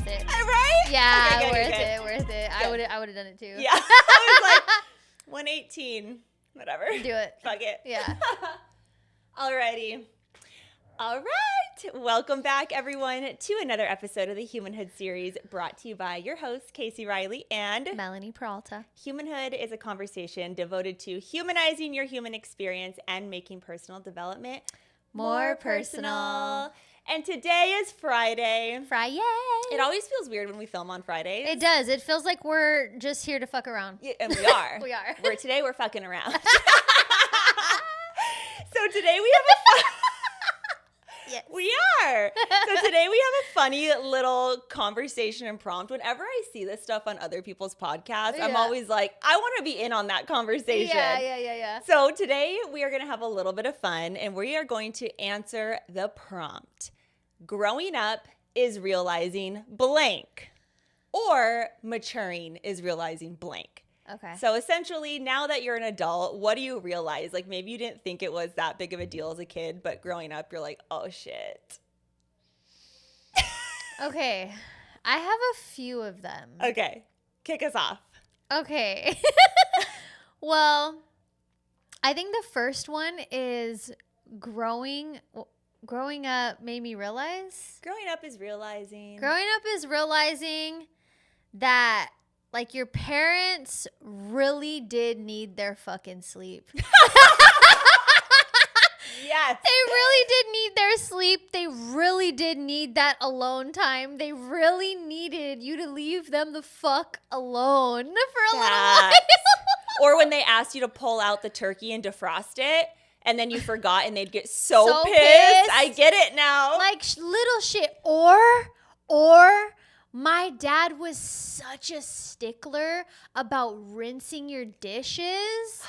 it. Right? Yeah, Okay, worth it. I would have done it too. Yeah. I was like, 118. Whatever. Do it. Fuck it. Yeah. Alrighty. All right. Welcome back, everyone, to another episode of the Humanhood series brought to you by your hosts, Casey Riley and Melanie Peralta. Humanhood is a conversation devoted to humanizing your human experience and making personal development more personal. And today is Friday. Friday. It always feels weird when we film on Fridays. It does. It feels like we're just here to fuck around. Yeah, and we are. We are. Today we're fucking around. So today we have a fun... Yes. We are. So today we have a funny little conversation and prompt. Whenever I see this stuff on other people's podcasts, I'm always like, I want to be in on that conversation. Yeah. So today we are going to have a little bit of fun and we are going to answer the prompt. Growing up is realizing blank, or maturing is realizing blank. Okay. So essentially, now that you're an adult, what do you realize? Like, maybe you didn't think it was that big of a deal as a kid, but growing up, you're like, oh, shit. Okay. I have a few of them. Okay. Kick us off. Okay. Well, I think the first one is growing up made me realize. Growing up is realizing that, like, your parents really did need their fucking sleep. Yes. They really did need their sleep. They really did need that alone time. They really needed you to leave them the fuck alone for a little while. Or when they asked you to pull out the turkey and defrost it, and then you forgot and they'd get so pissed. I get it now. Like little shit. Or my dad was such a stickler about rinsing your dishes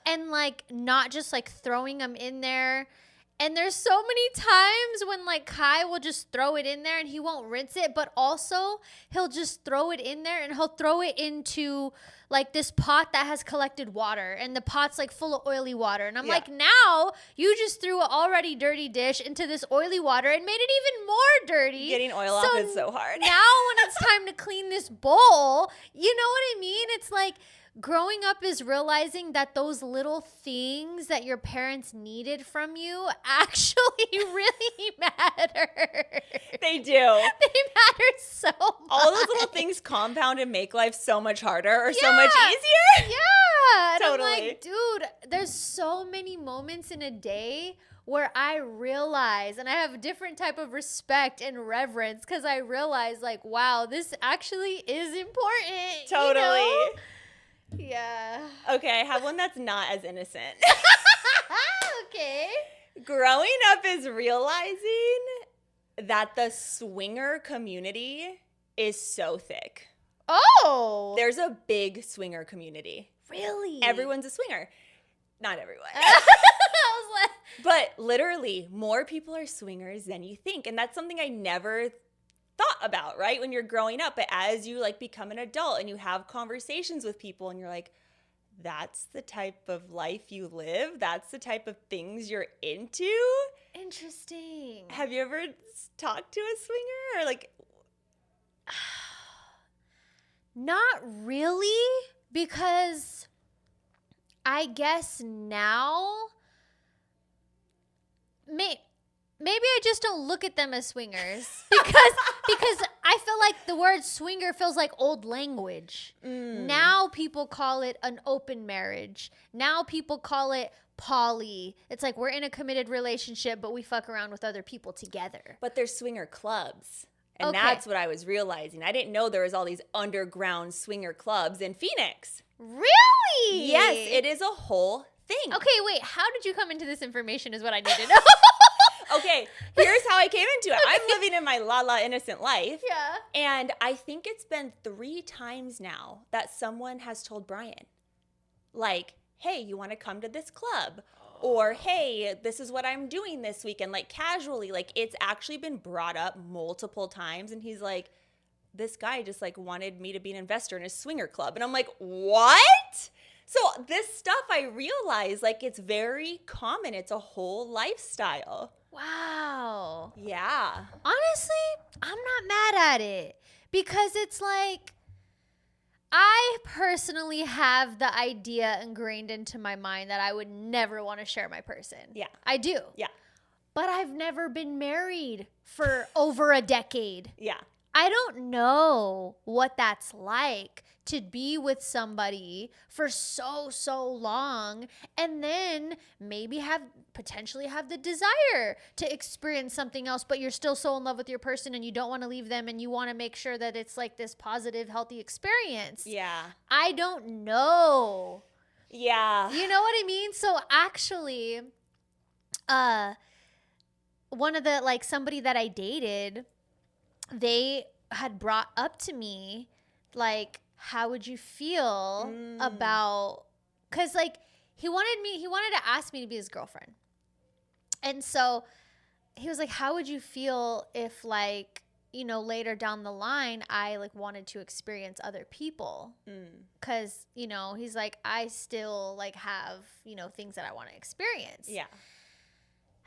and, like, not just, like, throwing them in there. And there's so many times when, like, Kai will just throw it in there and he won't rinse it, but also he'll just throw it in there and he'll throw it into, like, this pot that has collected water, and the pot's, like, full of oily water. And I'm like, now you just threw an already dirty dish into this oily water and made it even more dirty. Getting oil off is so hard. Now when it's time to clean this bowl, you know what I mean? It's like, growing up is realizing that those little things that your parents needed from you actually really matter. They do. They matter so much. All those little things compound and make life so much harder or so much easier. Yeah. And Totally. I'm like, dude, there's so many moments in a day where I realize, and I have a different type of respect and reverence because I realize, like, wow, this actually is important. Totally. You know? Yeah. Okay, I have one that's not as innocent. Okay. Growing up is realizing that the swinger community is so thick. Oh. There's a big swinger community. Really? Everyone's a swinger. Not everyone. I was like, But literally, more people are swingers than you think. And that's something I never thought about, right, when you're growing up. But as you, like, become an adult and you have conversations with people and you're like, that's the type of life you live, that's the type of things you're into. interesting. Have you ever talked to a swinger or, like, Not really, because I guess now maybe I just don't look at them as swingers because I feel like the word swinger feels like old language. Now people call it an open marriage. Now people call it poly. It's like we're in a committed relationship, but we fuck around with other people together. but there's swinger clubs. And Okay. that's what I was realizing. I didn't know there was all these underground swinger clubs in Phoenix. Really? Yes, it is a whole thing. Okay, wait. How did you come into this information is what I need to know. Okay, here's how I came into it. I'm living in my la innocent life. Yeah. And I think it's been 3 times now that someone has told Brian, like, hey, you want to come to this club? Or, hey, this is what I'm doing this weekend. Like, casually, like, it's actually been brought up multiple times. And he's like, this guy just, like, wanted me to be an investor in a swinger club. And I'm like, what? So this stuff, I realize, like, it's very common. It's a whole lifestyle. Wow. Yeah. Honestly, I'm not mad at it Because it's like, I personally have the idea ingrained into my mind that I would never want to share my person. Yeah. I do. Yeah. But I've never been married for over a decade. Yeah. I don't know what that's like to be with somebody for so long and then maybe potentially have the desire to experience something else, but you're still so in love with your person and you don't want to leave them and you want to make sure that it's like this positive, healthy experience. Yeah. I don't know. Yeah. You know what I mean? So actually, one of the, like, somebody that I dated, they had brought up to me, like, how would you feel about, because, like, he wanted to ask me to be his girlfriend. And so he was like, how would you feel if, like, you know, later down the line, I, like, wanted to experience other people? Because, you know, he's like, I still, like, have, you know, things that I want to experience. Yeah.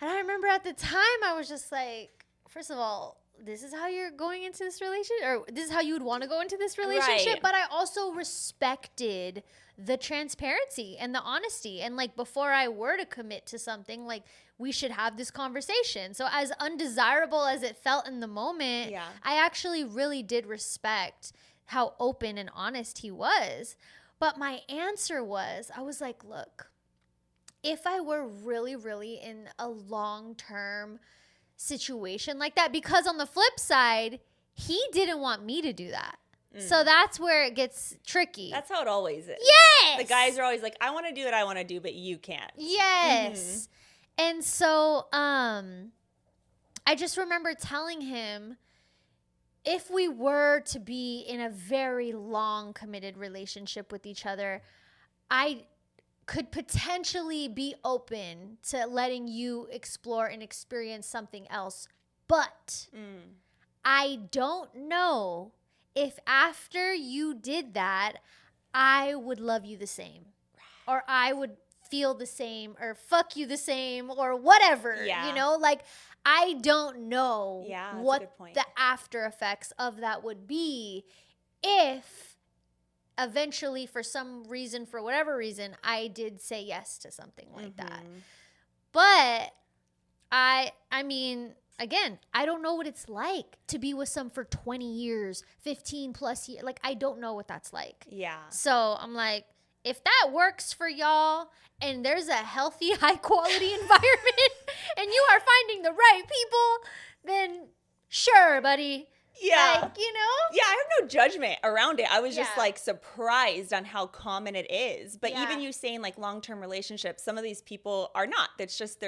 And I remember at the time, I was just like, first of all, this is how you're going into this relationship, or this is how you would want to go into this relationship. Right. But I also respected the transparency and the honesty. And, like, before I were to commit to something, like, we should have this conversation. So as undesirable as it felt in the moment, Yeah. I actually really did respect how open and honest he was. But my answer was, I was like, look, if I were really, really in a long-term situation like that, because on the flip side, he didn't want me to do that. So that's where it gets tricky. That's how it always is. Yes. The guys are always like, I want to do what I want to do, but you can't. Yes. And so I just remember telling him, if we were to be in a very long committed relationship with each other, I could potentially be open to letting you explore and experience something else. But I don't know if after you did that, I would love you the same, or I would feel the same, or fuck you the same, or whatever. Yeah. You know, like, I don't know Yeah, that's a what good point. the after effects of that would be if eventually, for some reason, for whatever reason, I did say yes to something like that. But I mean, again, I don't know what it's like to be with some for 20 years, 15 plus years. Like, I don't know what that's like. Yeah. So I'm like, if that works for y'all and there's a healthy, high quality environment and you are finding the right people, then sure, buddy. Yeah. Like, you know? Yeah, I have no judgment around it. I was just, Yeah. like, surprised on how common it is. But Yeah. even you saying, like, long-term relationships, some of these people are not. That's just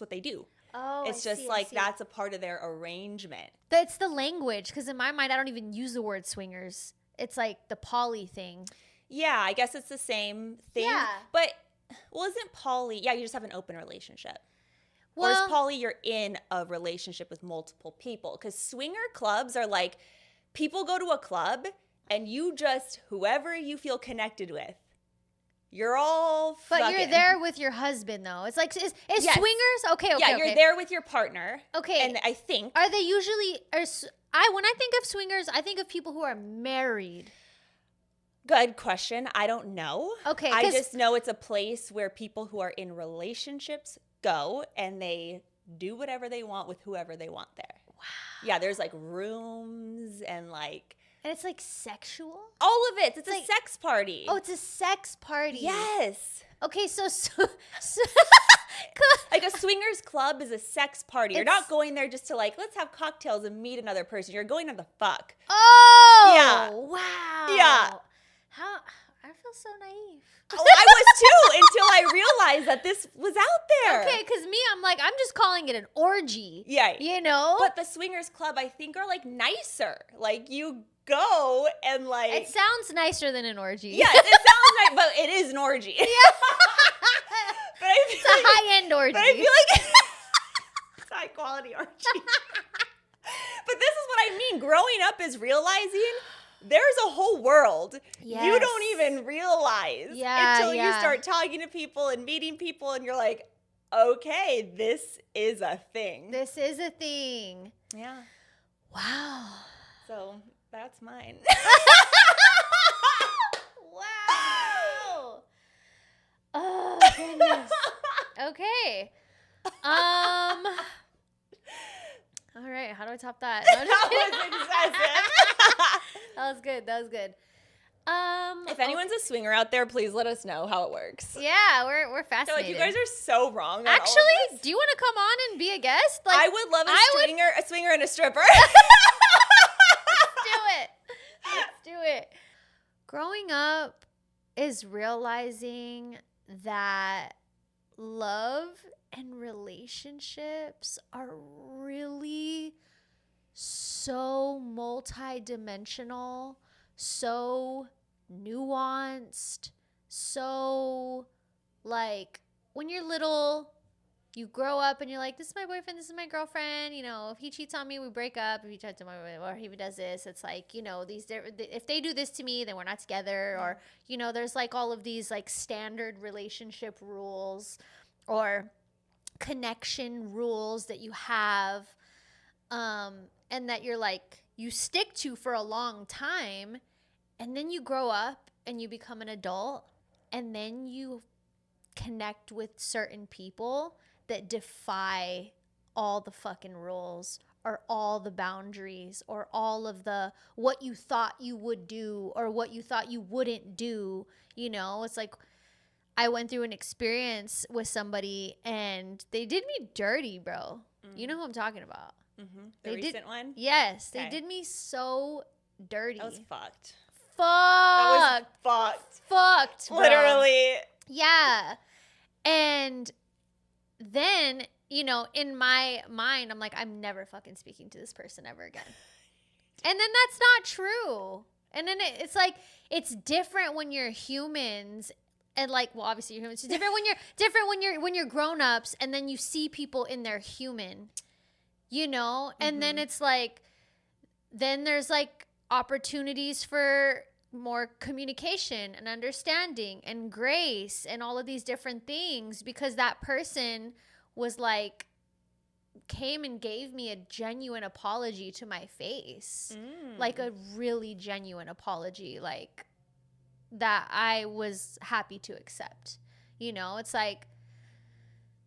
what they do. Oh, It's just like that's a part of their arrangement. That's the language, because in my mind, I don't even use the word swingers. It's like the poly thing. Yeah, I guess it's the same thing. Yeah. But, well, isn't poly, yeah, you just have an open relationship. Or Well, is poly you're in a relationship with multiple people? Because swinger clubs are like, people go to a club and you just, whoever you feel connected with, you're all but fucking. you're there with your husband, though. It's like, is Yes. swingers? Okay, Yeah, you're there with your partner. Okay. And I think, Are they usually, when I think of swingers, I think of people who are married. good question. I don't know. Okay, I 'cause- just know it's a place where people who are in relationships go and they do whatever they want with whoever they want there. Wow. Yeah, there's like rooms and like And it's like sexual? all of it. It's like- a sex party. Oh, it's a sex party. Yes. Okay, so Like a swingers club is a sex party. You're It's- not going there just to like, let's have cocktails and meet another person. You're going to the fuck. Oh, Yeah. Wow. Yeah. How I feel so naive. Oh, I was too until I realized that this was out there. Okay, because me, I'm like, I'm just calling it an orgy. Yeah. You know? But the swingers club, I think, are like nicer. Like you go and like. It sounds nicer than an orgy. Yes, it sounds nice, but it is an orgy. Yeah. But I feel It's a high-end orgy. But I feel like it's high quality orgy. But this is what I mean. Growing up is realizing there's a whole world you Yes. don't even realize until you start talking to people and meeting people, and you're like, okay, this is a thing. This is a thing. Yeah. Wow. So That's mine. Wow. Oh, goodness. Okay. All right. How do I top that? No, just kidding. That was excessive. That was good. That was good. If anyone's a swinger out there, please let us know how it works. Yeah, we're I feel fascinated. like you guys are so wrong. On all of Actually, this. do you want to come on and be a guest? Like, I would love a swinger and a stripper. do it. Let's do it. Growing up is realizing that love and relationships are really so multi-dimensional, so nuanced, so like when you're little, you grow up and you're like, this is my boyfriend, this is my girlfriend. You know, if he cheats on me, we break up. If he cheats on me, or he does this, it's like, you know, if they do this to me, then we're not together. Or, you know, there's like all of these like standard relationship rules or connection rules that you have, and that you're like, you stick to for a long time. And then you grow up and you become an adult, and then you connect with certain people that defy all the fucking rules or all the boundaries or all of the what you thought you would do or what you thought you wouldn't do. You know, it's like I went through an experience with somebody and they did me dirty, bro. You know who I'm talking about. The recent one? Yes, Okay. they did me so dirty. That was fucked. Fucked. That was fucked. Fucked, bro. Literally. Yeah. And then, you know, in my mind, I'm like, I'm never fucking speaking to this person ever again. And then that's not true. And then it's like, it's different when you're humans. And like, well, obviously you're humans. It's different when you're grown-ups and then you see people in their human, you know? And then it's like, then there's like opportunities for more communication and understanding and grace and all of these different things, because that person was like, came and gave me a genuine apology to my face. Like a really genuine apology, like that I was happy to accept. You know, it's like,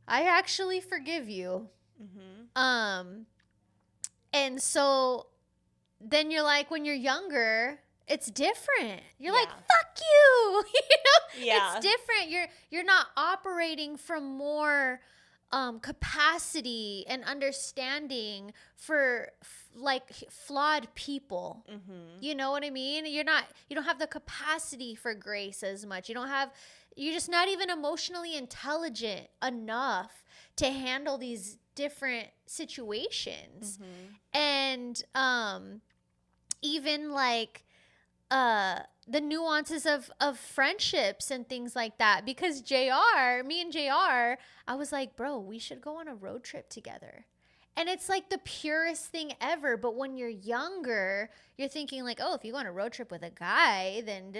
I actually forgive you. And so then you're like, when you're younger, it's different. You're like, fuck you. You know? Yeah. It's different. You're not operating from more capacity and understanding for like flawed people. You know what I mean? You don't have the capacity for grace as much. You're just not even emotionally intelligent enough to handle these different situations. And even like the nuances of friendships and things like that. Because me and JR, I was like, bro, we should go on a road trip together. And it's like the purest thing ever. But when you're younger, you're thinking like, oh, if you go on a road trip with a guy, then,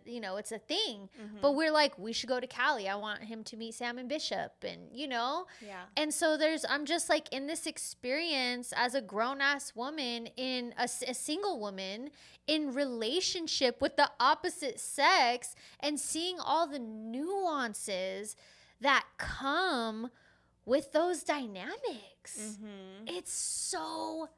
you know, it's a thing. But we're like, we should go to Cali. I want him to meet Sam and Bishop. And, you know? Yeah. And so I'm just like in this experience as a grown-ass woman, in a single woman, in relationship with the opposite sex, and seeing all the nuances that come with those dynamics. It's so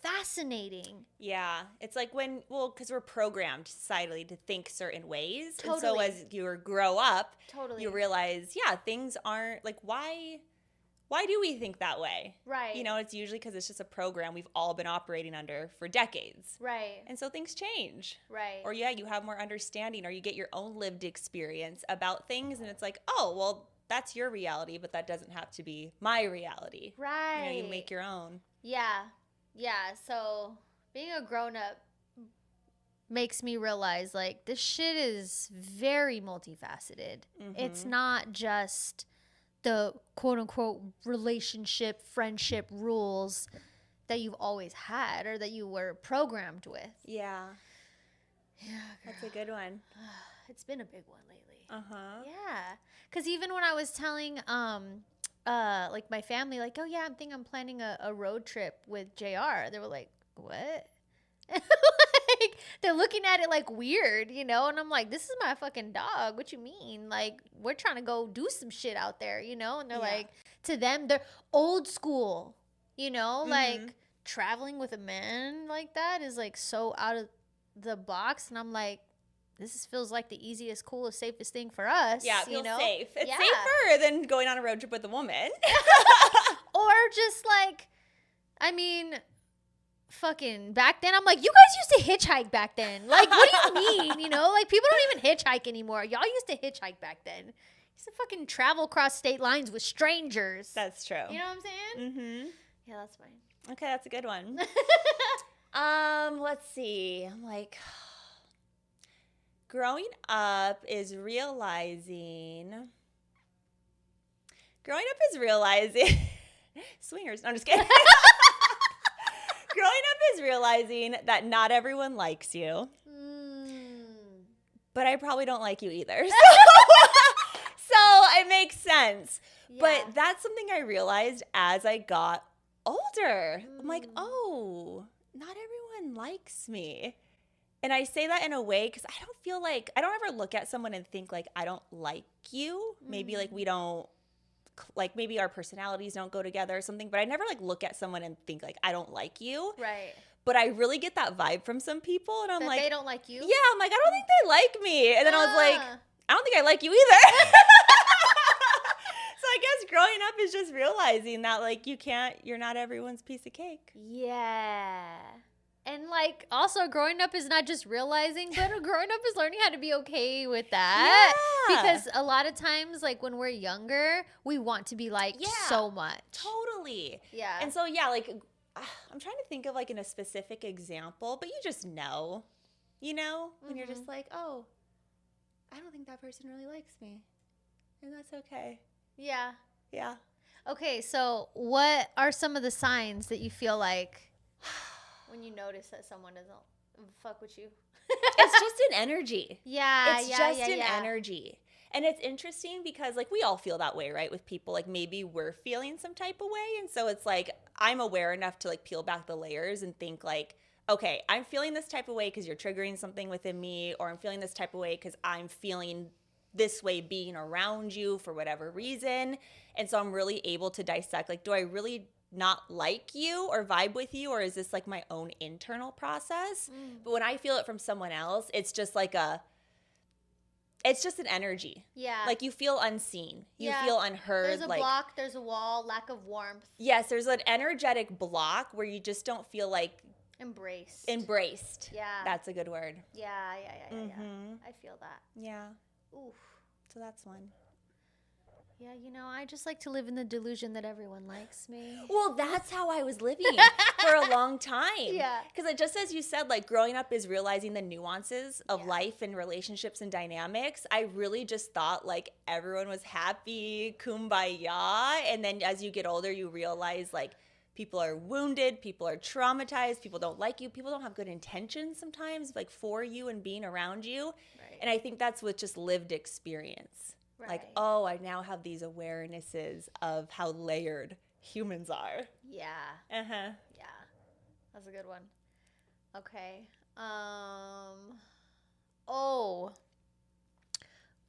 fascinating. Yeah. It's like because we're programmed societally to think certain ways. Totally. And so as you grow up, Totally. you realize, things aren't like, why do we think that way? Right. You know, it's usually because it's just a program we've all been operating under for decades. Right. And so things change. Right. Or you have more understanding, or you get your own lived experience about things, and it's like, oh, well, that's your reality, but that doesn't have to be my reality. Right. You make your own. Yeah. Yeah. So being a grown-up makes me realize like this shit is very multifaceted. It's not just the quote unquote relationship, friendship rules that you've always had or that you were programmed with. Yeah. Yeah. That's a good one. It's been a big one lately. Yeah. Because even when I was telling like my family, like, oh yeah, I'm planning a road trip with JR, they were like, what? like, they're looking at it like weird, you know? And I'm like, this is my fucking dog. What you mean? Like, we're trying to go do some shit out there, you know? And they're like, to them, they're old school, you know? Like, traveling with a man like that is like so out of the box. And I'm like, feels like the easiest, coolest, safest thing for us. Yeah, it feels you know? safe. It's safer than going on a road trip with a woman. Or just like, I mean, fucking back then, I'm like, you guys used to hitchhike back then. Like, what do you mean? You know, like, people don't even hitchhike anymore. Y'all used to hitchhike back then. Used to fucking travel across state lines with strangers. That's true. You know what I'm saying? Mm-hmm. Yeah, that's fine. Okay, that's a good one. Let's see. I'm like, growing up is realizing. Swingers. No, I'm just kidding. Growing up is realizing that not everyone likes you. But I probably don't like you either. So it makes sense. Yeah. But that's something I realized as I got older. I'm like, oh, not everyone likes me. And I say that in a way because I don't ever look at someone and think like, I don't like you. Maybe like we don't, like maybe our personalities don't go together or something. But I never like look at someone and think like, I don't like you. Right. But I really get that vibe from some people. And I'm that like, they don't like you? Yeah, I'm like, I don't think they like me. And then I was like, I don't think I like you either. So I guess growing up is just realizing that like you're not everyone's piece of cake. Yeah. And like also growing up is not just realizing, but growing up is learning how to be okay with that. Yeah. Because a lot of times like when we're younger, we want to be liked so much. Totally. Yeah. And so yeah, like I'm trying to think of like in a specific example, but you just know, when you're just like, oh, I don't think that person really likes me. And that's okay. Yeah. Yeah. Okay, so what are some of the signs that you feel like when you notice that someone doesn't fuck with you? It's just an energy. Yeah, it's just an energy. And it's interesting because like we all feel that way, right? With people, like maybe we're feeling some type of way. And so it's like I'm aware enough to like peel back the layers and think like, okay, I'm feeling this type of way because you're triggering something within me, or I'm feeling this type of way because I'm feeling this way being around you for whatever reason. And so I'm really able to dissect, like, do I really not like you or vibe with you, or is this like my own internal process? But when I feel it from someone else, it's just like it's just an energy. Yeah. Like you feel unseen. You feel unheard. There's a block, there's a wall, lack of warmth. Yes, there's an energetic block where you just don't feel like Embraced. Yeah. That's a good word. Yeah. I feel that. Yeah. Oof. So that's one. Yeah, I just like to live in the delusion that everyone likes me. Well, that's how I was living for a long time. Yeah. Because just as you said, like growing up is realizing the nuances of life and relationships and dynamics. I really just thought like everyone was happy, kumbaya. And then as you get older, you realize like people are wounded, people are traumatized, people don't like you, people don't have good intentions sometimes like for you and being around you. Right. And I think that's with just lived experience. Right. Like, oh, I now have these awarenesses of how layered humans are. Yeah. Uh-huh. Yeah. That's a good one. Okay.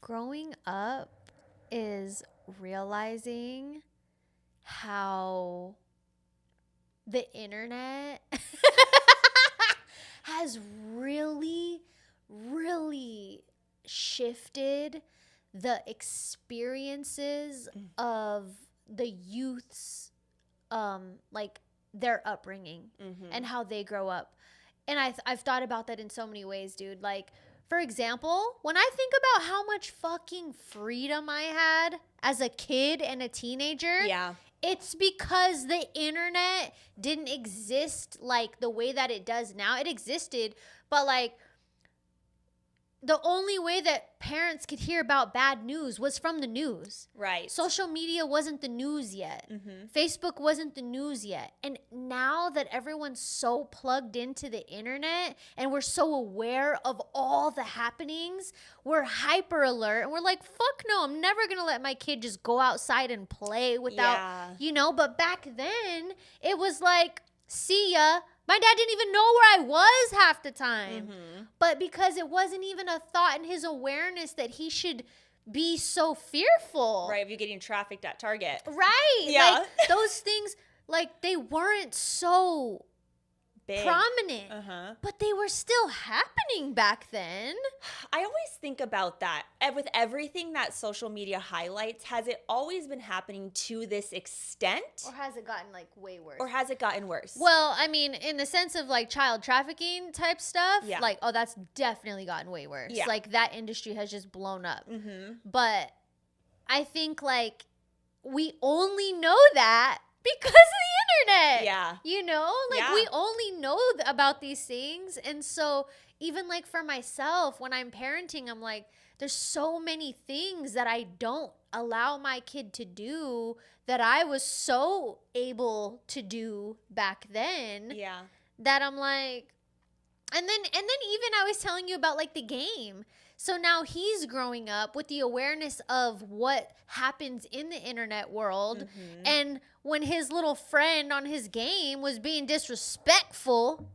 Growing up is realizing how the internet has really, really shifted the experiences of the youth's like their upbringing and how they grow up. And I've thought about that in so many ways, dude. Like, for example, when I think about how much fucking freedom I had as a kid and a teenager, it's because the internet didn't exist like the way that it does now. It existed, but like the only way that parents could hear about bad news was from the news. Right. Social media wasn't the news yet. Facebook wasn't the news yet. And now that everyone's so plugged into the internet and we're so aware of all the happenings, we're hyper alert and we're like, fuck no, I'm never going to let my kid just go outside and play without, but back then it was like, see ya, My dad didn't even know where I was half the time. Mm-hmm. But because it wasn't even a thought in his awareness that he should be so fearful. Right, of you getting trafficked at Target. Right. Yeah. Like, those things, like, they weren't so Big. prominent. Uh-huh. But they were still happening back then. I always think about that. And with everything that social media highlights, has it always been happening to this extent? Or has it gotten, like, way worse? Or has it gotten worse? Well, I mean, in the sense of, like, child trafficking type stuff, Yeah. like, oh, that's definitely gotten way worse. Yeah. Like, that industry has just blown up. Mm-hmm. But I think, like, we only know that because of the internet. Yeah. You know? Like, Yeah. we only know about these things. And so, even, like, for myself, when I'm parenting, I'm like, there's so many things that I don't allow my kid to do that I was so able to do back then. Yeah. That I'm like, and then even I was telling you about, like, the game. So now he's growing up with the awareness of what happens in the internet world. Mm-hmm. And when his little friend on his game was being disrespectful,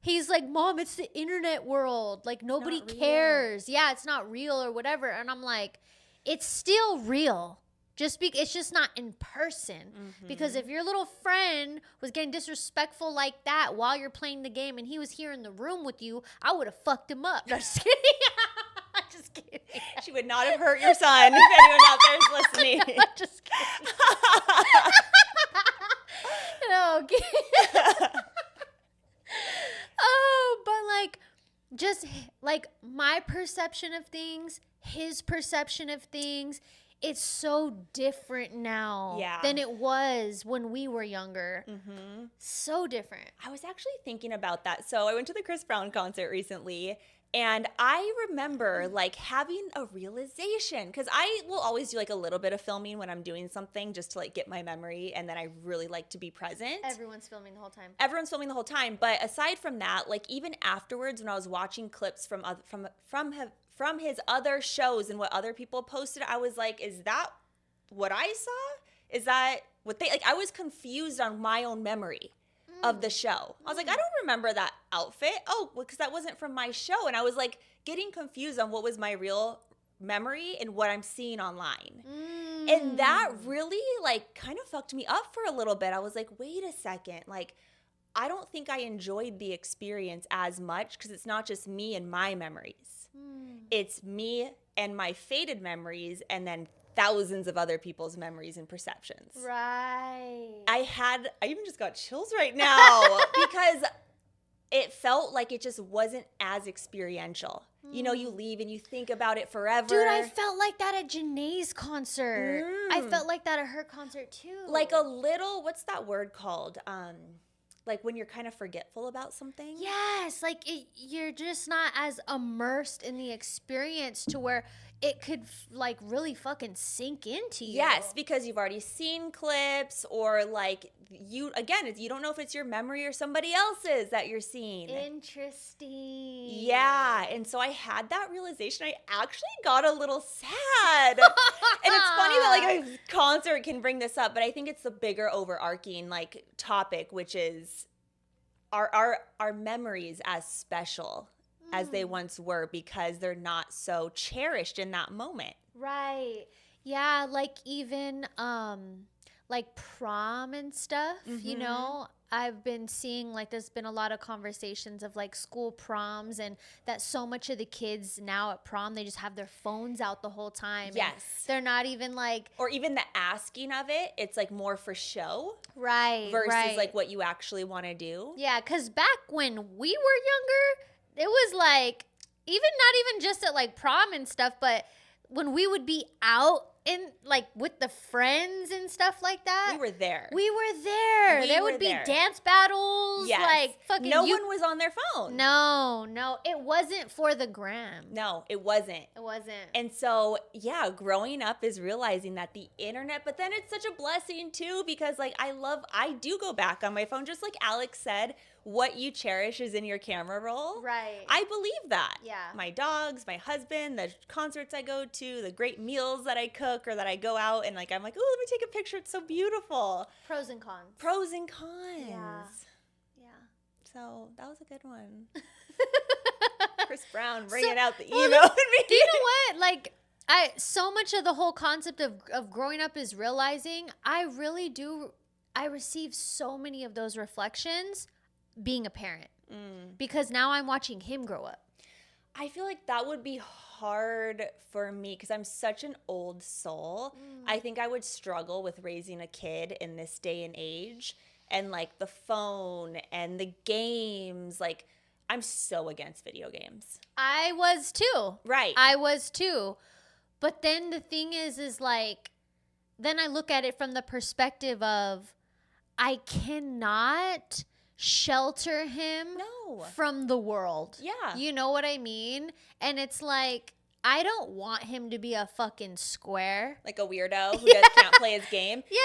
he's like, Mom, it's the internet world. Like, nobody not real. cares. Yeah, it's not real or whatever. And I'm like, it's still real. It's just not in person. Mm-hmm. Because if your little friend was getting disrespectful like that while you're playing the game and he was here in the room with you, I would have fucked him up. No, just kidding. I'm just kidding. She would not have hurt your son if anyone out there is listening. No, I'm just kidding. No, okay. Oh, but like, just like my perception of things, his perception of things, it's so different now than it was when we were younger. Mm-hmm. So different. I was actually thinking about that. So I went to the Chris Brown concert recently, and I remember like having a realization, because I will always do like a little bit of filming when I'm doing something just to like get my memory, and then I really like to be present. Everyone's filming the whole time. Everyone's filming the whole time, but aside from that, like even afterwards when I was watching clips from his other shows and what other people posted, I was like, is that what I saw? Is that what they, like, I was confused on my own memory of the show. I was like, I don't remember that outfit. Oh, because that wasn't from my show. And I was like getting confused on what was my real memory and what I'm seeing online. And that really like kind of fucked me up for a little bit. I was like, wait a second. Like, I don't think I enjoyed the experience as much because it's not just me and my memories. It's me and my faded memories and then thousands of other people's memories and perceptions. Right. I even just got chills right now because it felt like it just wasn't as experiential. You know, you leave and you think about it forever. Dude, I felt like that at Janae's concert. I felt like that at her concert too. Like a little, what's that word called? Like when you're kind of forgetful about something. Yes, like you're just not as immersed in the experience to where it could like really fucking sink into you. Yes, because you've already seen clips, or like you don't know if it's your memory or somebody else's that you're seeing. Interesting. Yeah, and so I had that realization. I actually got a little sad. And it's funny that like a concert can bring this up, but I think it's the bigger overarching like topic, which is our memories as special as they once were because they're not so cherished in that moment. Right. Yeah, like even like prom and stuff, you know, I've been seeing like there's been a lot of conversations of like school proms and that so much of the kids now at prom, they just have their phones out the whole time. Yes. They're not even like. Or even the asking of it, it's like more for show. Right. Versus like what you actually want to do. Yeah, because back when we were younger, it was like, not even just at like prom and stuff, but when we would be out in like with the friends and stuff like that. We were there. There would be dance battles. Yes. Like fucking. No one was on their phone. No. It wasn't for the gram. No, it wasn't. And so, yeah, growing up is realizing that the internet, but then it's such a blessing too, because like I do go back on my phone, just like Alex said, what you cherish is in your camera roll. Right. I believe that. Yeah. My dogs, my husband, the concerts I go to, the great meals that I cook or that I go out and like, I'm like, oh, let me take a picture. It's so beautiful. Pros and cons. Pros and cons. Yeah. So that was a good one. Chris Brown bringing out the emo in me. Do you know what? Like, so much of the whole concept of growing up is realizing I receive so many of those reflections being a parent because now I'm watching him grow up. I feel like that would be hard for me because I'm such an old soul. I think I would struggle with raising a kid in this day and age, and like the phone and the games. Like, I'm so against video games. I was too. Right. I was too. But then the thing is like, then I look at it from the perspective of I cannot shelter him from the world. Yeah. You know what I mean? And it's like, I don't want him to be a fucking square. Like a weirdo who can't play his game. Yeah,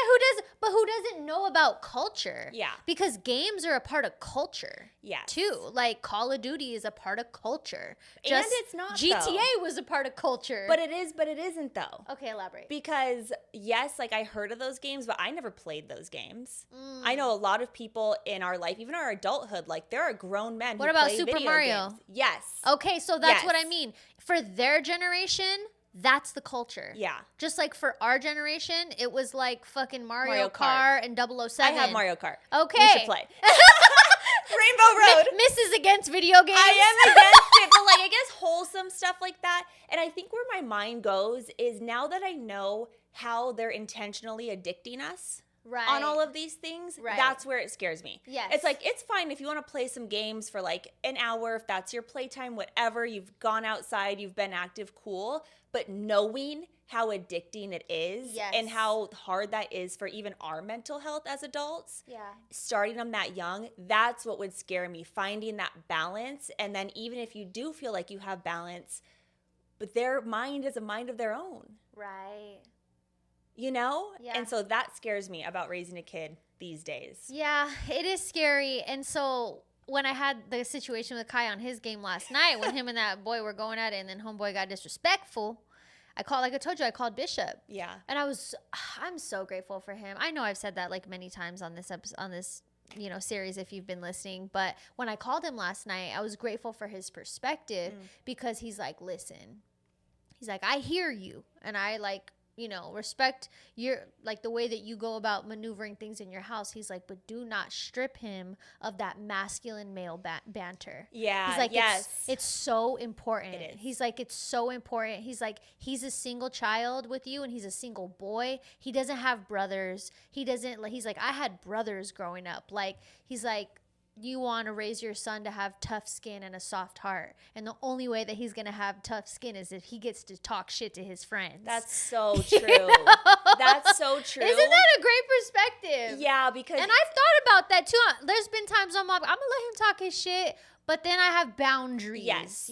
who doesn't know about culture. Yeah. Because games are a part of culture. Yeah. Too. Like Call of Duty is a part of culture. And it's not, GTA was a part of culture. But it isn't though. Okay, elaborate. Because yes, like I heard of those games, but I never played those games. I know a lot of people in our life, even our adulthood, like there are grown men who play Super Mario? Games. Yes. Okay, so that's what I mean. For their generation, that's the culture. Yeah. Just like for our generation, it was like fucking Mario Kart and 007. I have Mario Kart. Okay. We should play. Rainbow Road. Mrs. against video games. I am against it, but like I guess wholesome stuff like that. And I think where my mind goes is now that I know how they're intentionally addicting us. Right. On all of these things, that's where it scares me. Yes. It's like, it's fine if you want to play some games for like an hour, if that's your playtime, whatever, you've gone outside, you've been active, cool. But knowing how addicting it is and how hard that is for even our mental health as adults, starting them that young, that's what would scare me, finding that balance. And then even if you do feel like you have balance, but their mind is a mind of their own. Right. You know? Yeah. And so that scares me about raising a kid these days. Yeah, it is scary. And so when I had the situation with Kai on his game last night, when him and that boy were going at it and then homeboy got disrespectful, I called Bishop. Yeah. And I'm so grateful for him. I know I've said that like many times on this episode, on this, series if you've been listening. But when I called him last night, I was grateful for his perspective because he's like, listen, he's like, I hear you. And I like, respect your, like the way that you go about maneuvering things in your house. He's like, but do not strip him of that masculine male banter. Yeah. He's like, yes. It's so important. It is. He's like, it's so important. He's like, he's a single child with you and he's a single boy. He doesn't have brothers. He's like, I had brothers growing up. Like, he's like, you want to raise your son to have tough skin and a soft heart. And the only way that he's going to have tough skin is if he gets to talk shit to his friends. That's so true. That's so true. Isn't that a great perspective? Yeah, because... And I've thought about that too. There's been times I'm like, I'm going to let him talk his shit, but then I have boundaries,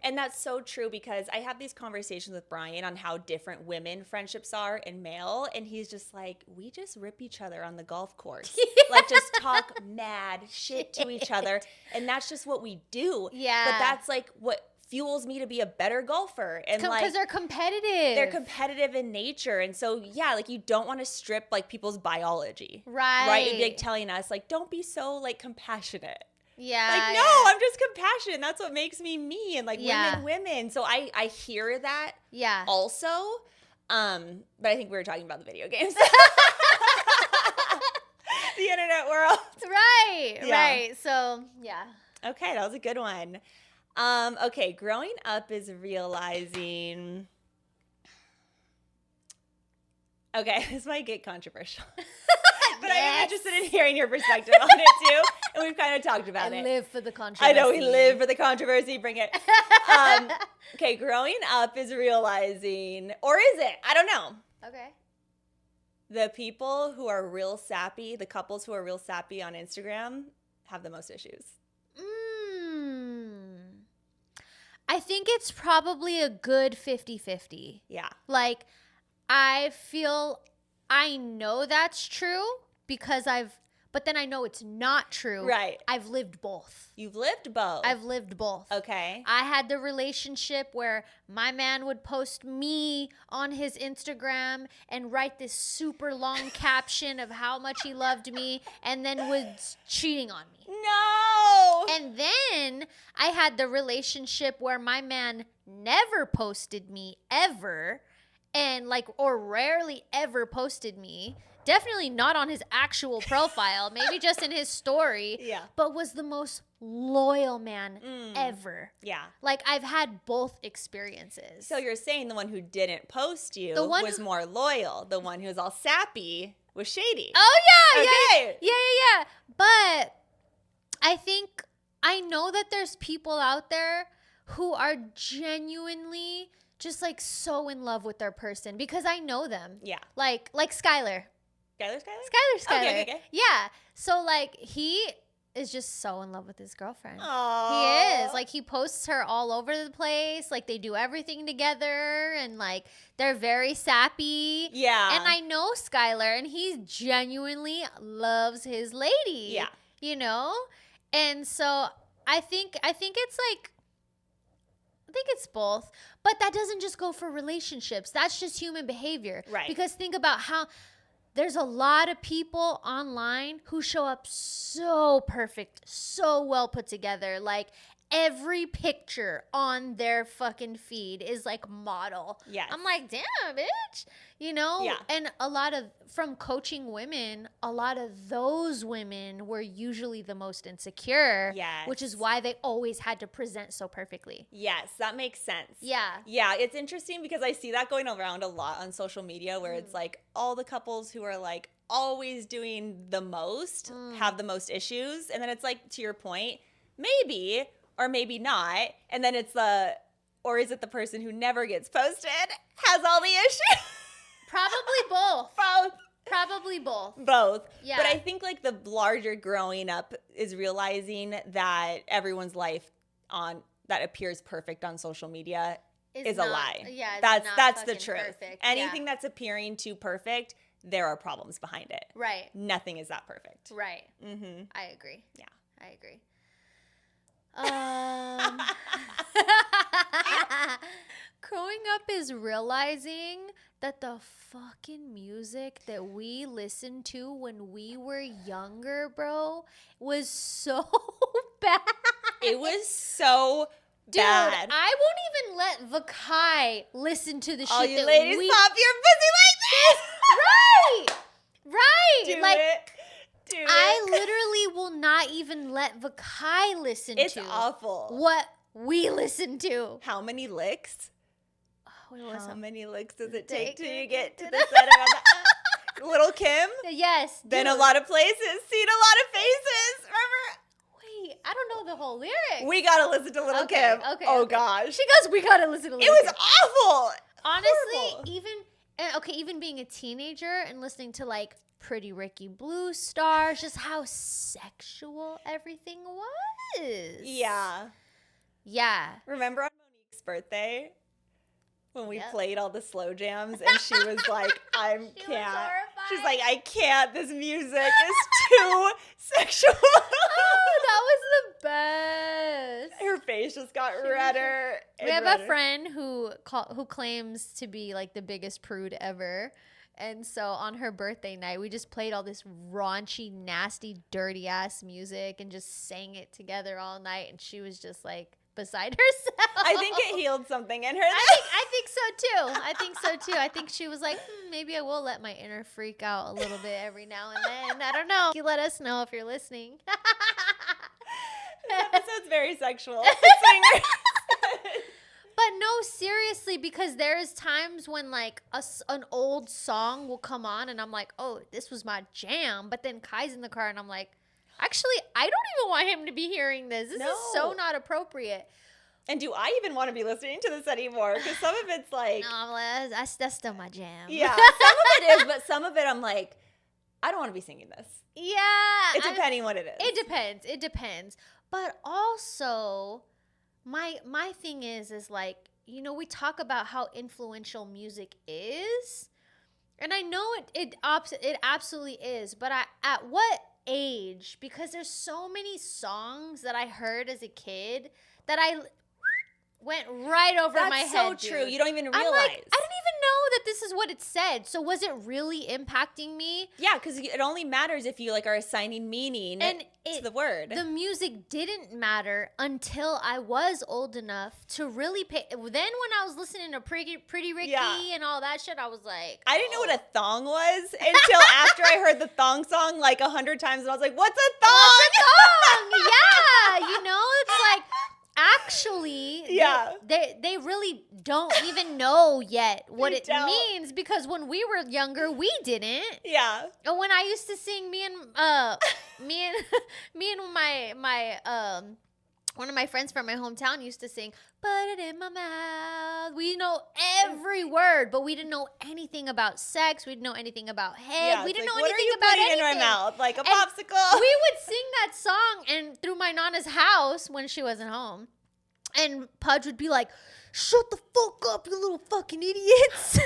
And that's so true because I have these conversations with Brian on how different women friendships are and male. And he's just like, we just rip each other on the golf course. Like just talk mad shit to each other. And that's just what we do. Yeah. But that's like what fuels me to be a better golfer. And because they're competitive. They're competitive in nature. And so, yeah, like you don't want to strip like people's biology. Right. Right. You'd be like telling us like, don't be so like compassionate. Yeah. Like, no, I'm just compassionate. That's what makes me me. And like women. So I hear that also. But I think we were talking about the video games. The internet world. Right. So, yeah. Okay, that was a good one. Okay, growing up is realizing. Okay, this might get controversial. But I am interested in hearing your perspective on it too. And we've kind of talked about it. I live for the controversy. I know, we live for the controversy. Bring it. Okay, growing up is realizing, or is it? I don't know. Okay. The people who are real sappy, the couples who are real sappy on Instagram have the most issues. I think it's probably a good 50-50. Yeah. Like, I know that's true because but then I know it's not true. Right. I've lived both. You've lived both. I've lived both. Okay. I had the relationship where my man would post me on his Instagram and write this super long caption of how much he loved me and then was cheating on me. No. no. And then I had the relationship where my man never posted me ever, and like, or rarely ever posted me. Definitely not on his actual profile, maybe just in his story. Yeah. But was the most loyal man ever. Yeah. Like, I've had both experiences. So you're saying the one who didn't post you The one was more loyal. The one who was all sappy was shady. Oh, yeah. Okay. Yeah. But I think, I know that there's people out there who are genuinely just like so in love with their person, because I know them. Yeah. Like Skylar. Skylar? Okay. Yeah. So like, he is just so in love with his girlfriend. Aww. He is. Like, he posts her all over the place. Like, they do everything together, and like, they're very sappy. Yeah. And I know Skylar, and he genuinely loves his lady. Yeah. You know? And so I think it's like, I think it's both. But that doesn't just go for relationships. That's just human behavior. Right. Because think about how there's a lot of people online who show up so perfect, so well put together. Like, every picture on their fucking feed is like model. Yes. I'm like, damn, bitch. You know? Yeah. And a lot of, from coaching women, a lot of those women were usually the most insecure. Yes. Which is why they always had to present so perfectly. Yes, that makes sense. Yeah. Yeah, it's interesting because I see that going around a lot on social media where it's like all the couples who are like always doing the most have the most issues. And then it's like, to your point, maybe or maybe not. And then it's or is it the person who never gets posted has all the issues? Probably both. Both. Probably both. Both. Yeah. But I think like the larger growing up is realizing that everyone's life that appears perfect on social media is a lie. Yeah, that's the truth. Perfect. Anything that's appearing too perfect, there are problems behind it. Right. Nothing is that perfect. Right. Mm-hmm. I agree. Yeah. I agree. Growing up is realizing that the fucking music that we listened to when we were younger, bro, was so bad. It was so Dude, bad. I won't even let Vakai listen to the All shit you that ladies we... pop your pussy like this. Right. Do Like, it. Do it. I literally will not even let Vakai listen It's to awful. what we listen to. How many licks? How many licks does it take Take till you it get to to the- the center of the Little Kim? Yes. Been a dude. lot of places, seen a lot of faces. Remember? Wait, I don't know the whole lyric. We gotta listen to Little Okay, Kim. okay, Oh okay. gosh. She goes, we gotta listen to It Little was Kim. awful. Honestly, Horrible. even being a teenager and listening to like Pretty Ricky Blue Stars, just how sexual everything was. Yeah. Yeah. Remember on Monique's birthday when we Yep. played all the slow jams and she was like, I She was can't. horrified. She's like, I can't. This music is too sexual. Oh, that was the best. Her face just got was redder. We have a friend who claims to be like the biggest prude ever. And so on her birthday night, we just played all this raunchy, nasty, dirty ass music and just sang it together all night. And she was just like beside herself. I think it healed something in her. I think so too. I think she was like, maybe I will let my inner freak out a little bit every now and then. I don't know. You let us know if you're listening. This episode's very sexual. Swingers. But no, seriously, because there's times when like an old song will come on and I'm like, oh, this was my jam. But then Kai's in the car and I'm like, actually, I don't even want him to be hearing this. This is so not appropriate. And do I even want to be listening to this anymore? Because some of it's like, No, I'm like, that's still my jam. yeah, some of it is, but some of it I'm like, I don't want to be singing this. Yeah. It's depending what it is. It depends. But also, my thing is like, you know, we talk about how influential music is, and I know it absolutely is. But at what age? Because there's so many songs that I heard as a kid that went right over my head. That's so true. Dude. You don't even realize. I'm like, I didn't even know that this is what it said. So was it really impacting me? Yeah, because it only matters if you like are assigning meaning to the word. The music didn't matter until I was old enough to really pay. Then when I was listening to Pretty Ricky and all that shit, I was like, I didn't know what a thong was until after I heard the thong song like 100 times, and I was like, "What's a thong?" What's a thong? Yeah, you know, it's like. Actually, they really don't even know yet what it means, because when we were younger, we didn't. Yeah. And when I used to sing, me and my one of my friends from my hometown used to sing, "Put it in my mouth." We know every word, but we didn't know anything about sex. We didn't know anything about head. Yeah, we didn't like, know anything about what are you anything. putting in my mouth? Like a And popsicle. we would sing that song and through my nana's house when she wasn't home. And Pudge would be like, "Shut the fuck up, you little fucking idiots."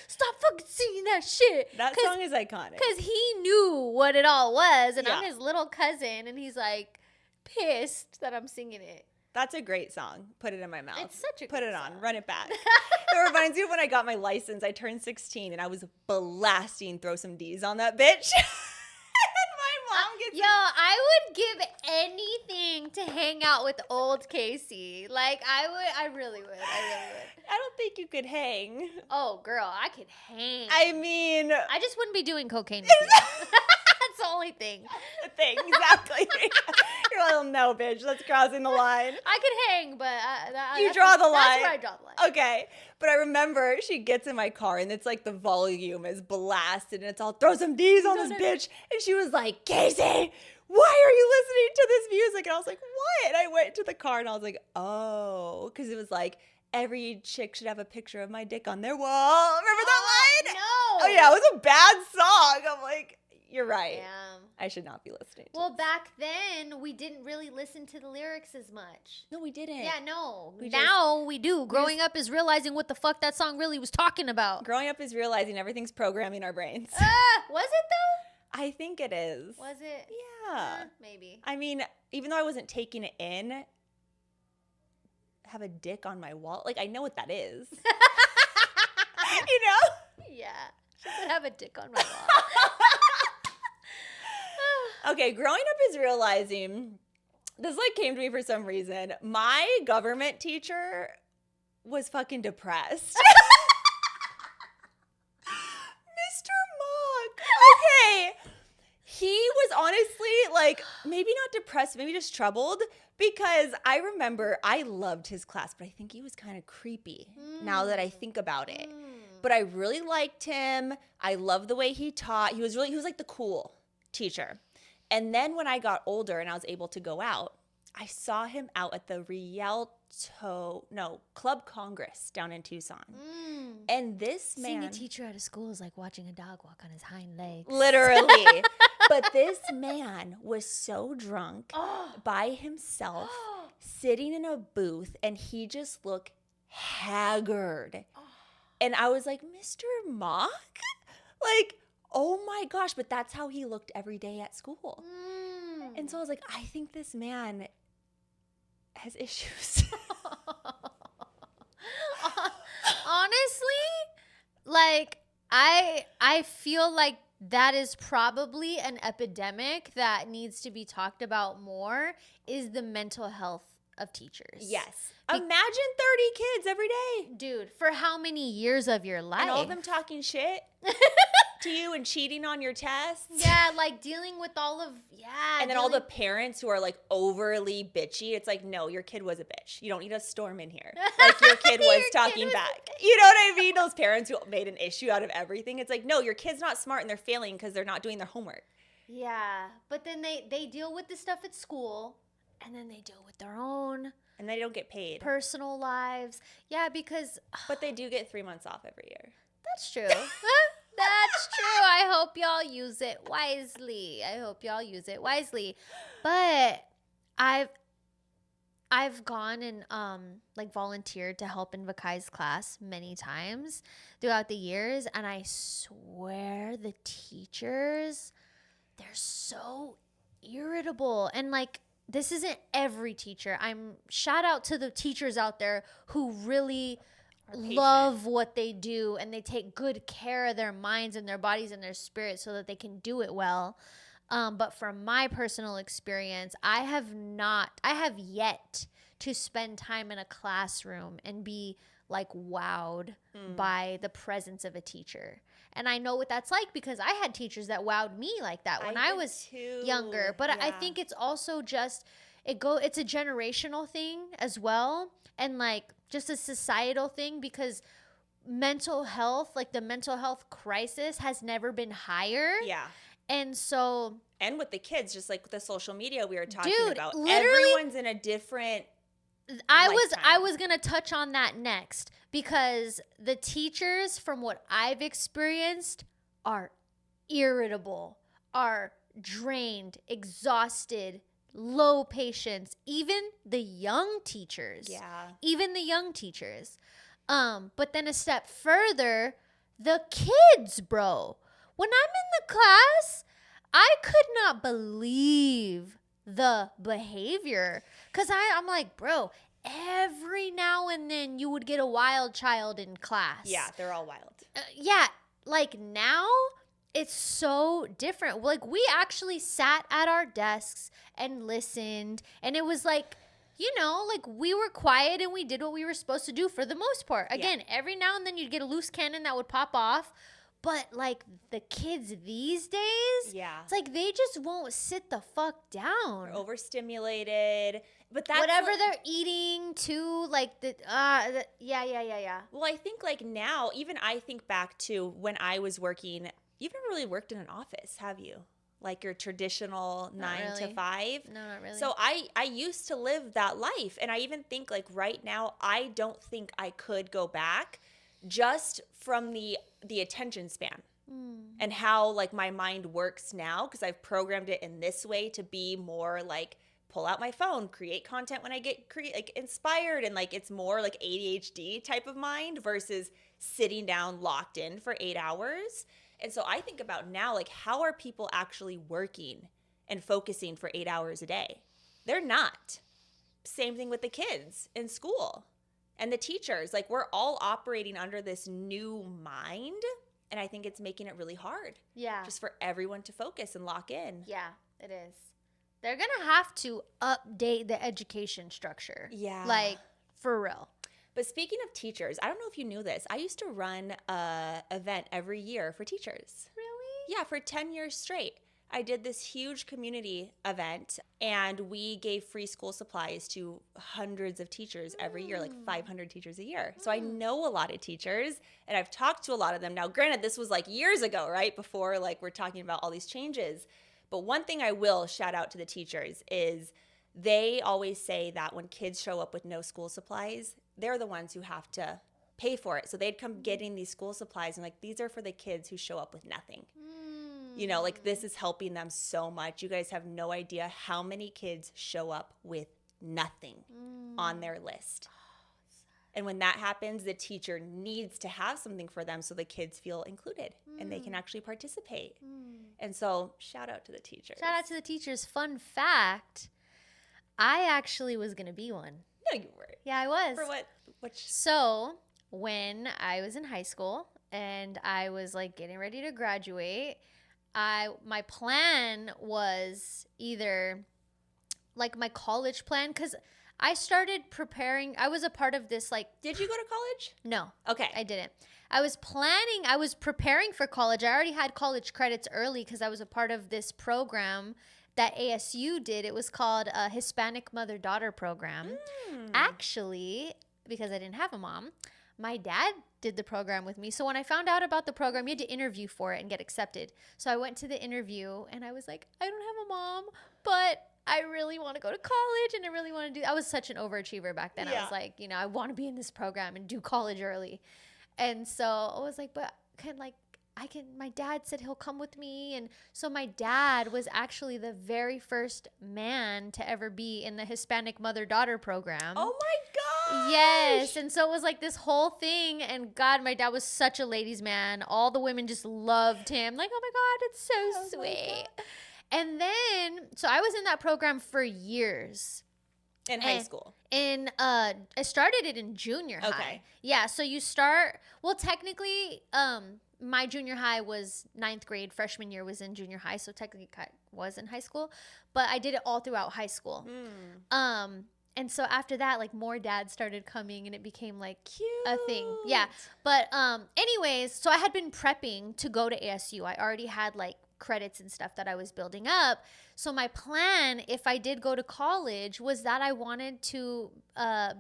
Stop fucking singing that shit. That song is iconic. Because he knew what it all was. And I'm his little cousin. And he's like pissed that I'm singing it. That's a great song. Put it in my mouth. It's such a Put it song. on. Run it back. It reminds me of when I got my license. I turned 16 and I was blasting Throw Some D's on that bitch. Mom gets I would give anything to hang out with old Casey. Like, I really would. I don't think you could hang. Oh, girl, I could hang. I mean, I just wouldn't be doing cocaine with you. That's the only thing. The thing, exactly. You're like, "Oh, no, bitch, that's crossing the line." I could hang, but You draw the line. That's where I draw the line. Okay. But I remember she gets in my car and it's like the volume is blasted and it's all "Throw some D's on this bitch." And she was like, "Casey, why are you listening to this music?" And I was like, "What?" And I went to the car and I was like, "Oh," because it was like, "Every chick should have a picture of my dick on their wall." Remember that line? No. Oh, yeah. It was a bad song. I'm like, you're right. Damn. I should not be listening to Well, this. back then, we didn't really listen to the lyrics as much. No, we didn't. Yeah, no. We now we do. Growing up is realizing what the fuck that song really was talking about. Growing up is realizing everything's programming our brains. Was it though? I think it is. Was it? Yeah. Maybe. I mean, even though I wasn't taking it in, have a dick on my wall. Like, I know what that is. You know? Yeah. She could have a dick on my wall. Okay, growing up is realizing, this like came to me for some reason. My government teacher was fucking depressed. Mr. Mock. Okay. He was honestly like, maybe not depressed, maybe just troubled, because I remember I loved his class, but I think he was kind of creepy now that I think about it. But I really liked him. I loved the way he taught. He was like the cool teacher. And then when I got older and I was able to go out, I saw him out at the Club Congress down in Tucson. And this man... Seeing a teacher at a school is like watching a dog walk on his hind legs. Literally. But this man was so drunk by himself, sitting in a booth, and he just looked haggard. And I was like, "Mr. Mock?" Like, oh my gosh, but that's how he looked every day at school. And so I was like, I think this man has issues. Honestly, like I feel like that is probably an epidemic that needs to be talked about more, is the mental health of teachers. Yes. Imagine 30 kids every day. Dude, for how many years of your life? And all of them talking shit to you and cheating on your tests. Yeah, like dealing with all of, And then all the parents who are like overly bitchy. It's like, no, your kid was a bitch. You don't need a storm in here. Like your kid was talking back. You know what I mean? Those parents who made an issue out of everything. It's like, no, your kid's not smart and they're failing because they're not doing their homework. Yeah, but then they deal with this stuff at school, and then they deal with their own. And they don't get paid. Personal lives. Yeah, because... But they do get 3 months off every year. That's true. That's true. I hope y'all use it wisely. But I've gone and like volunteered to help in Vikai's class many times throughout the years, and I swear the teachers, they're so irritable, and like this isn't every teacher. I'm shout out to the teachers out there who really love what they do and they take good care of their minds and their bodies and their spirits so that they can do it well. But from my personal experience, I have yet to spend time in a classroom and be like wowed by the presence of a teacher. And I know what that's like because I had teachers that wowed me like that when I was younger. But I think it's also just it's a generational thing as well, and like just a societal thing because mental health, like the mental health crisis has never been higher. Yeah. And so and with the kids, just like the social media we were talking about, literally, everyone's in a different I was going to touch on that next because the teachers, from what I've experienced, are irritable, are drained, exhausted, low patience, even the young teachers. Yeah. Even the young teachers. But then a step further, the kids, bro. When I'm in the class, I could not believe the behavior. Because I'm like, bro, every now and then you would get a wild child in class. Yeah, they're all wild. Yeah, like now it's so different. Like we actually sat at our desks and listened, and it was like, you know, like we were quiet and we did what we were supposed to do for the most part. Again, every now and then you'd get a loose cannon that would pop off. But like the kids these days, it's like they just won't sit the fuck down. They're overstimulated. But that's whatever they're eating too, like yeah. Well, I think like now, even I think back to when I was working. You've never really worked in an office, have you? Like your traditional 9 to 5? No, not really. So I used to live that life. And I even think like right now, I don't think I could go back just from the attention span and how like my mind works now, because I've programmed it in this way to be more like pull out my phone, create content when I get like inspired, and like it's more like ADHD type of mind versus sitting down locked in for 8 hours. And so I think about now, like, how are people actually working and focusing for 8 hours a day? They're not. Same thing with the kids in school and the teachers. Like, we're all operating under this new mind. And I think it's making it really hard. Yeah. Just for everyone to focus and lock in. Yeah, it is. They're going to have to update the education structure. Yeah. Like, for real. But speaking of teachers, I don't know if you knew this. I used to run an event every year for teachers. Really? Yeah, for 10 years straight. I did this huge community event, and we gave free school supplies to hundreds of teachers every year, like 500 teachers a year. So I know a lot of teachers, and I've talked to a lot of them. Now, granted, this was like years ago, right? Before like we're talking about all these changes. But one thing I will shout out to the teachers is they always say that when kids show up with no school supplies, they're the ones who have to pay for it. So they'd come getting these school supplies and like, these are for the kids who show up with nothing. You know, like this is helping them so much. You guys have no idea how many kids show up with nothing on their list. And when that happens, the teacher needs to have something for them so the kids feel included and they can actually participate. And so shout out to the teachers. Shout out to the teachers. Fun fact, I actually was going to be one. No, you weren't. Yeah, I was. For what? So when I was in high school and I was like getting ready to graduate, my plan was either like my college plan, because I started preparing. I was a part of this like. Did you go to college? No. Okay. I didn't. I was preparing for college. I already had college credits early because I was a part of this program that ASU did. It was called a Hispanic Mother-Daughter Program. Actually, because I didn't have a mom, my dad did the program with me. So when I found out about the program, you had to interview for it and get accepted. So I went to the interview and I was like, I don't have a mom, but I really want to go to college and I really want to do. I was such an overachiever back then. I was like, you know, I want to be in this program and do college early. And so I was like, but my dad said he'll come with me. And so my dad was actually the very first man to ever be in the Hispanic Mother-Daughter Program. Oh my gosh. Yes. And so it was like this whole thing. And God, my dad was such a ladies' man. All the women just loved him. Like, oh my God, it's so sweet. And then I was in that program for years. In high school. I started it in junior high. Okay. Yeah, so you technically, my junior high was 9th grade. Freshman year was in junior high, so technically I was in high school. But I did it all throughout high school. And so after that, like, more dads started coming, and it became like Cute. a thing. Yeah. But anyways, so I had been prepping to go to ASU. I already had like credits and stuff that I was building up. So my plan, if I did go to college, was that I wanted to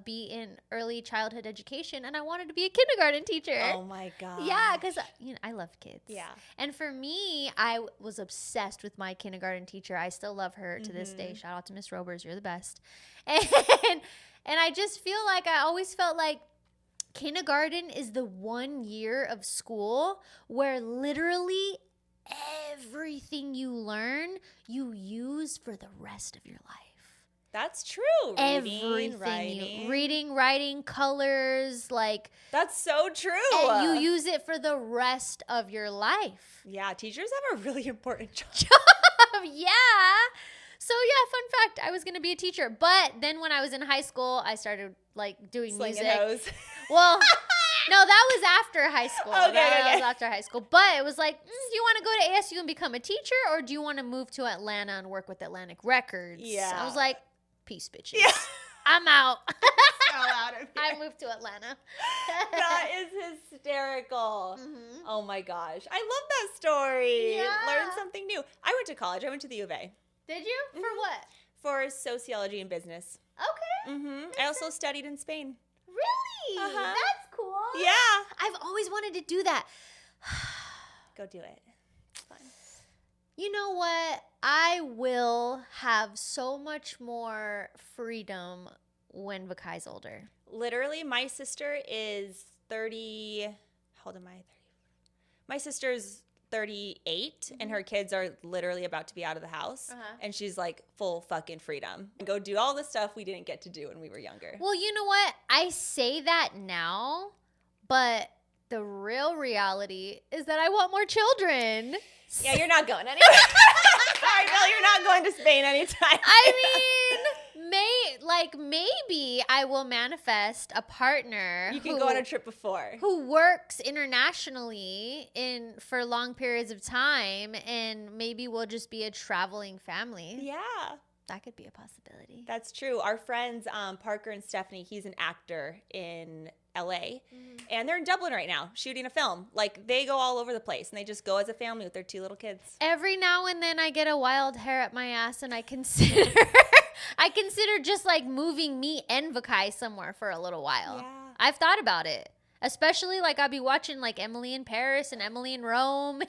be in early childhood education, and I wanted to be a kindergarten teacher. Oh my God. Yeah, because I love kids. Yeah. And for me, I was obsessed with my kindergarten teacher. I still love her to this day. Shout out to Miss Robers, you're the best. And I just feel like I always felt like kindergarten is the 1 year of school where literally everything you learn, you use for the rest of your life. That's true. Everything. Reading, writing, colors, like. That's so true. And you use it for the rest of your life. Yeah, teachers have a really important job. Yeah. So yeah, fun fact, I was going to be a teacher. But then when I was in high school, I started like doing Slinging music. hose. Well, no, that was after high school. Okay. That was after high school. But it was like, do you want to go to ASU and become a teacher, or do you want to move to Atlanta and work with Atlantic Records? Yeah. I was like, peace, bitches. Yeah. I'm out. So out of here. I moved to Atlanta. That is hysterical. Mhm. Oh my gosh. I love that story. Yeah. Learn something new. I went to college. I went to the U of A. Did you? For what? For sociology and business. Okay. I also studied in Spain. Really? Uh-huh. That's cool. Yeah. I've always wanted to do that. Go do it. It's fun. You know what? I will have so much more freedom when Vakai's older. Literally, my sister is 30. How old am I? My sister's 38, and her kids are literally about to be out of the house. And she's like full fucking freedom. Go do all the stuff we didn't get to do when we were younger. Well, you know what? I say that now, but the real reality is that I want more children. Yeah, you're not going anywhere. Sorry, Bill, you're not going to Spain anytime. I mean, maybe I will manifest a partner. You can go on a trip before. Who works internationally for long periods of time, and maybe we'll just be a traveling family. Yeah. That could be a possibility. That's true. Our friends, Parker and Stephanie, he's an actor in LA, and they're in Dublin right now shooting a film. Like, they go all over the place, and they just go as a family with their 2 little kids. Every now and then I get a wild hair up my ass, and I consider just like moving me and Vakai somewhere for a little while. Yeah. I've thought about it. Especially like I'll be watching like Emily in Paris and Emily in Rome.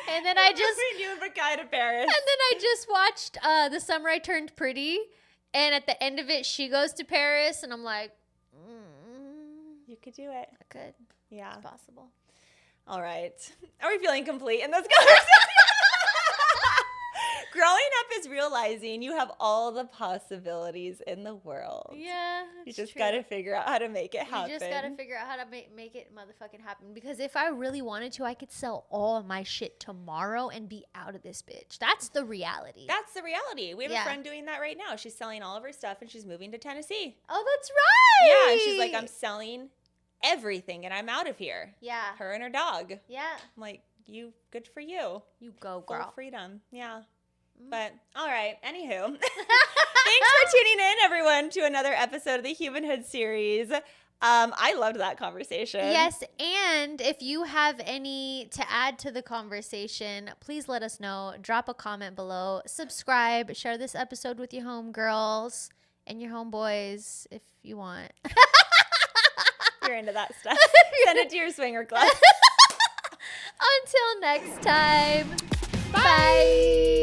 And then I just you and Vakai to Paris. And then I just watched The Summer I Turned Pretty, and at the end of it she goes to Paris, and I'm like, you could do it. I could. Yeah. It's possible. All right. Are we feeling complete in this conversation? Growing up is realizing you have all the possibilities in the world. Yeah. You just got to figure out how to make it happen. You just got to figure out how to make it motherfucking happen. Because if I really wanted to, I could sell all of my shit tomorrow and be out of this bitch. That's the reality. That's the reality. We have a friend doing that right now. She's selling all of her stuff, and she's moving to Tennessee. Oh, that's right. Yeah, and she's like, I'm selling everything, and I'm out of here. Yeah. Her and her dog. Yeah. I'm like, good for you. You go, girl. Full freedom. Yeah. But, all right. Anywho. Thanks for tuning in, everyone, to another episode of the Humanhood series. I loved that conversation. Yes, and if you have any to add to the conversation, please let us know. Drop a comment below. Subscribe. Share this episode with your homegirls and your homeboys if you want. You're into that stuff. Send it to your swinger club. Until next time. Bye.